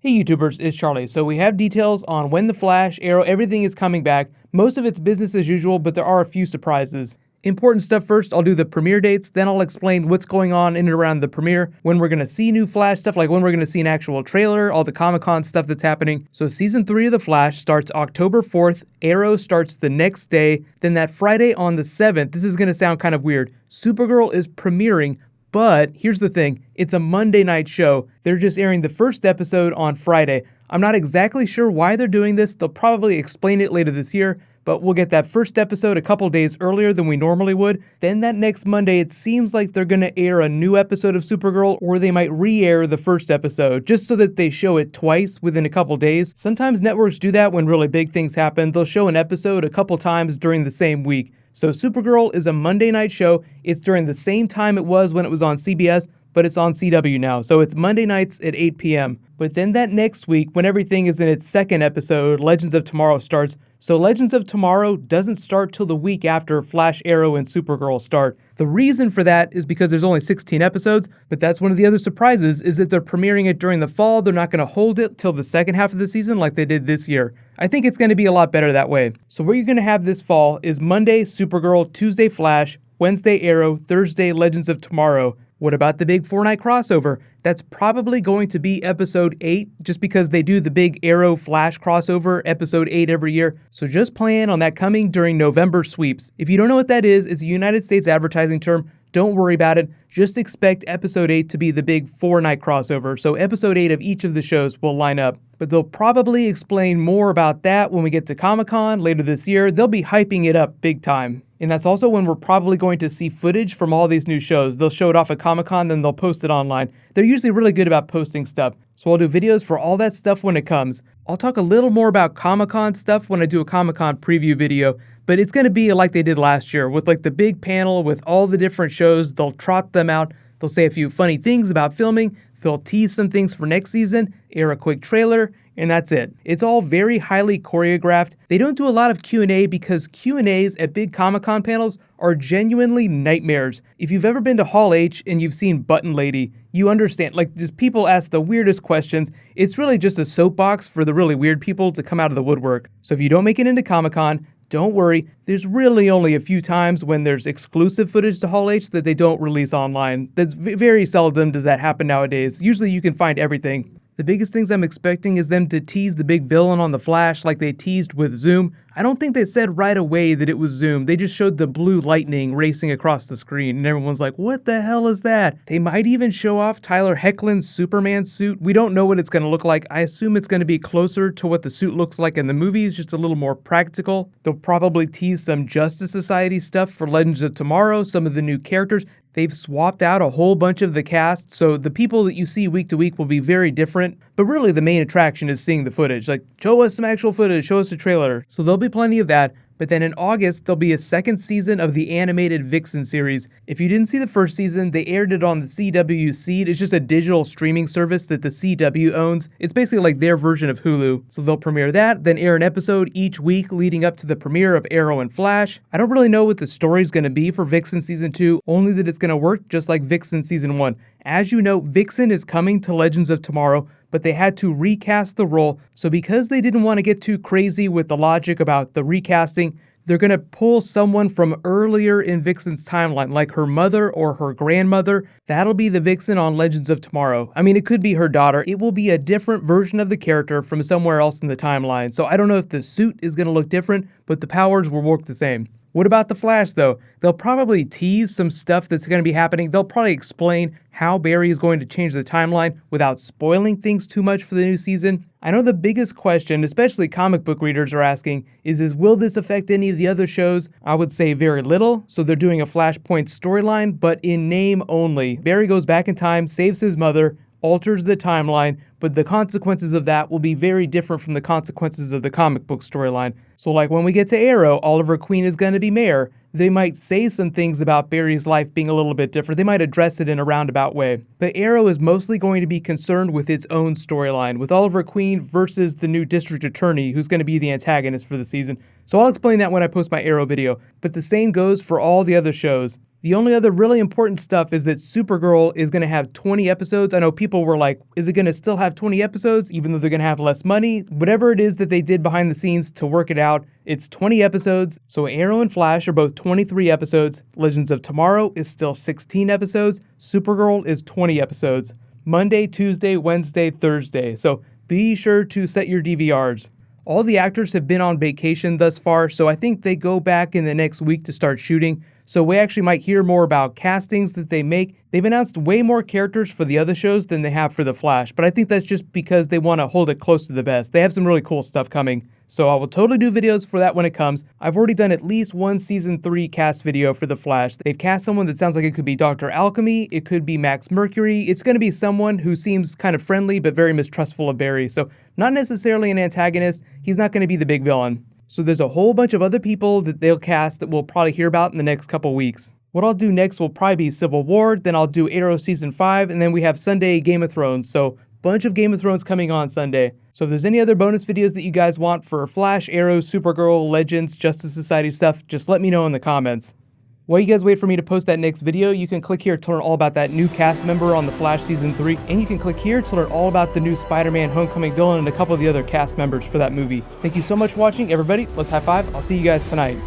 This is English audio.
Hey YouTubers, it's Charlie. So we have details on when The Flash, Arrow, everything is coming back. Most of it's business as usual, but there are a few surprises. Important stuff first, I'll do the premiere dates, then I'll explain what's going on in and around the premiere, when we're going to see new Flash stuff, like when we're going to see an actual trailer, all the Comic-Con stuff that's happening. So season 3 of The Flash starts October 4th, Arrow starts the next day, then that Friday on the 7th, this is going to sound kind of weird, Supergirl is premiering. But here's the thing, it's a Monday night show. They're just airing the first episode on Friday. I'm not exactly sure why they're doing this. They'll probably explain it later this year, but we'll get that first episode a couple days earlier than we normally would. Then that next Monday, it seems like they're going to air a new episode of Supergirl, or they might re-air the first episode, just so that they show it twice within a couple days. Sometimes networks do that when really big things happen. They'll show an episode a couple times during the same week. So Supergirl is a Monday night show. It's during the same time it was when it was on CBS, but it's on CW now. So it's Monday nights at 8 p.m. But then that next week, when everything is in its second episode, Legends of Tomorrow starts. So Legends of Tomorrow doesn't start till the week after Flash, Arrow, and Supergirl start. The reason for that is because there's only 16 episodes, but that's one of the other surprises is that they're premiering it during the fall. They're not going to hold it till the second half of the season like they did this year. I think it's going to be a lot better that way. So what you're going to have this fall is Monday, Supergirl, Tuesday, Flash, Wednesday, Arrow, Thursday, Legends of Tomorrow. What about the big 4-night crossover? That's probably going to be episode 8, just because they do the big Arrow Flash crossover, episode 8 every year. So just plan on that coming during November sweeps. If you don't know what that is, it's a United States advertising term. Don't worry about it. Just expect episode 8 to be the big 4-night crossover. So episode 8 of each of the shows will line up. But they'll probably explain more about that when we get to Comic-Con later this year. They'll be hyping it up big time. And that's also when we're probably going to see footage from all these new shows. They'll show it off at Comic-Con, then they'll post it online. They're usually really good about posting stuff. So I'll do videos for all that stuff when it comes. I'll talk a little more about Comic-Con stuff when I do a Comic-Con preview video. But it's going to be like they did last year, with like the big panel with all the different shows. They'll trot them out. They'll say a few funny things about filming. They'll tease some things for next season, air a quick trailer, and that's it. It's all very highly choreographed. They don't do a lot of Q&A because Q&As at big Comic-Con panels are genuinely nightmares. If you've ever been to Hall H and you've seen Button Lady, you understand, like, just people ask the weirdest questions. It's really just a soapbox for the really weird people to come out of the woodwork. So if you don't make it into Comic-Con, don't worry, there's really only a few times when there's exclusive footage to Hall H that they don't release online. That's very seldom does that happen nowadays. Usually you can find everything. The biggest things I'm expecting is them to tease the big villain on the Flash like they teased with Zoom. I don't think they said right away that it was Zoom. They just showed the blue lightning racing across the screen, and everyone's like, what the hell is that? They might even show off Tyler Hoechlin's Superman suit. We don't know what it's going to look like. I assume it's going to be closer to what the suit looks like in the movies, just a little more practical. They'll probably tease some Justice Society stuff for Legends of Tomorrow, some of the new characters. They've swapped out a whole bunch of the cast, so the people that you see week to week will be very different. But really the main attraction is seeing the footage. Like, show us some actual footage, show us a trailer. So there'll be plenty of that. But then in August, there'll be a second season of the animated Vixen series. If you didn't see the first season, they aired it on the CW Seed. It's just a digital streaming service that the CW owns. It's basically like their version of Hulu. So they'll premiere that, then air an episode each week leading up to the premiere of Arrow and Flash. I don't really know what the story's going to be for Vixen Season 2, only that it's going to work just like Vixen Season 1. As you know, Vixen is coming to Legends of Tomorrow, but they had to recast the role. So because they didn't want to get too crazy with the logic about the recasting, they're going to pull someone from earlier in Vixen's timeline, like her mother or her grandmother. That'll be the Vixen on Legends of Tomorrow. I mean, it could be her daughter. It will be a different version of the character from somewhere else in the timeline. So I don't know if the suit is going to look different, but the powers will work the same. What about the Flash, though? They'll probably tease some stuff that's going to be happening. They'll probably explain how Barry is going to change the timeline without spoiling things too much for the new season. I know the biggest question, especially comic book readers are asking, is will this affect any of the other shows? I would say very little. So they're doing a Flashpoint storyline, but in name only. Barry goes back in time, saves his mother, alters the timeline, but the consequences of that will be very different from the consequences of the comic book storyline. So like when we get to Arrow, Oliver Queen is going to be mayor. They might say some things about Barry's life being a little bit different. They might address it in a roundabout way. But Arrow is mostly going to be concerned with its own storyline, with Oliver Queen versus the new district attorney who's going to be the antagonist for the season. So I'll explain that when I post my Arrow video. But the same goes for all the other shows. The only other really important stuff is that Supergirl is going to have 20 episodes. I know people were like, is it going to still have 20 episodes even though they're going to have less money? Whatever it is that they did behind the scenes to work it out, it's 20 episodes. So Arrow and Flash are both 23 episodes. Legends of Tomorrow is still 16 episodes. Supergirl is 20 episodes. Monday, Tuesday, Wednesday, Thursday. So be sure to set your DVRs. All the actors have been on vacation thus far, so I think they go back in the next week to start shooting. So we actually might hear more about castings that they make. They've announced way more characters for the other shows than they have for The Flash, but I think that's just because they want to hold it close to the vest. They have some really cool stuff coming. So I will totally do videos for that when it comes. I've already done at least one season 3 cast video for The Flash. They've cast someone that sounds like it could be Dr. Alchemy, it could be Max Mercury, it's going to be someone who seems kind of friendly but very mistrustful of Barry. So not necessarily an antagonist, he's not going to be the big villain. So there's a whole bunch of other people that they'll cast that we'll probably hear about in the next couple weeks. What I'll do next will probably be Civil War, then I'll do Arrow Season 5, and then we have Sunday Game of Thrones. So bunch of Game of Thrones coming on Sunday. So if there's any other bonus videos that you guys want for Flash, Arrow, Supergirl, Legends, Justice Society stuff, just let me know in the comments. While you guys wait for me to post that next video, you can click here to learn all about that new cast member on The Flash Season 3, and you can click here to learn all about the new Spider-Man Homecoming villain and a couple of the other cast members for that movie. Thank you so much for watching, everybody. Let's high five. I'll see you guys tonight.